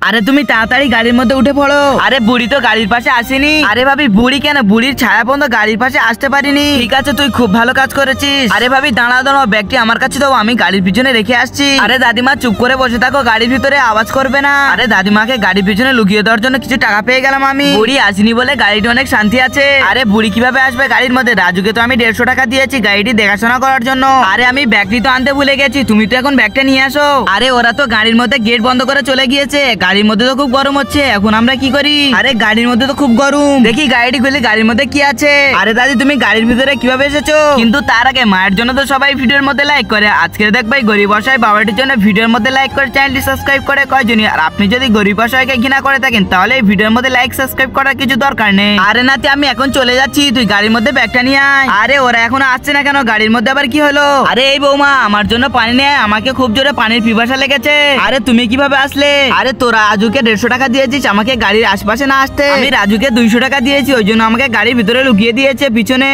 আরে তুমি তাড়াতাড়ি গাড়ির মধ্যে উঠে পড়ো। আরে বুড়ি তো গাড়ির পাশে আসেনি। আরে ভাবি বুড়ি কেন? বুড়ির ছায়া পর্যন্ত গাড়ির পাশে আসতে পারিনি। ঠিক আছে, তুই খুব ভালো কাজ করেছিস। আরে ভাবি দাঁড়া দাঁড়া, ব্যাগটি আমার কাছে দাও, আমি গাড়ির পিছনে রেখে আসছি। আরে দাদিমা চুপ করে বসে থাকো, গাড়ির ভিতরে আওয়াজ করবে না। আরে দাদিমাকে গাড়ির পিছনে লুকিয়ে দেওয়ার জন্য কিছু টাকা পেয়ে গেলাম আমি। বুড়ি আসেনি বলে গাড়িটি অনেক শান্তি আছে। আরে বুড়ি কিভাবে আসবে গাড়ির মধ্যে? রাজুকে তো আমি 150 টাকা দিয়েছি গাড়িটি দেখাশোনা করার জন্য। আরে আমি ব্যাগটি তো আনতে ভুলে গেছি, তুমি তো এখন ব্যাগটা নিয়ে আসো। আরে ওরা তো গাড়ির মধ্যে গেট বন্ধ করে চলে গিয়েছে। গাড়ির মধ্যে তো খুব গরম হচ্ছে, এখন আমরা কি করি? আরে গাড়ির মধ্যে তো খুব গরম, দেখি গাড়িটি খুলে গাড়ির মধ্যে কি আছে। আরে দাদি তুমি গাড়ির ভিতরে কিভাবে এসেছো? কিন্তু তার আগে মায়ের জন্য তো সবাই ভিডিওর মধ্যে লাইক করে। আজকে দেখ ভাই গরিব অসহায় বাবাটির জন্য ভিডিওর মধ্যে লাইক করে চ্যানেলটি সাবস্ক্রাইব করে কয়জনই। আর আপনি যদি গরিব অসহায়কে ঘৃণা করে থাকেন তাহলে এই ভিডিওর মধ্যে লাইক সাবস্ক্রাইব করার কিছু দরকার নেই। আরে নাতি আমি এখন চলে যাচ্ছি, তুই গাড়ির মধ্যে ব্যাগটা নিয়ে আয়। আরে ওরা এখন আসছে না কেন? গাড়ির মধ্যে আবার কি হলো? আরে এই বৌমা আমার জন্য পানি নিয়ে আয়, আমাকে খুব জোরে পানির পিপাসা লেগেছে। আরে তুমি কিভাবে আসলে? আরে তোরা রাজুকে 150 টাকা দিয়েছিস আমাকে গাড়ির আশপাশে না আসতে। আমি রাজুকে 200 টাকা দিয়েছি, ওই জন্য আমাকে গাড়ির ভিতরে লুকিয়ে দিয়েছে পিছনে।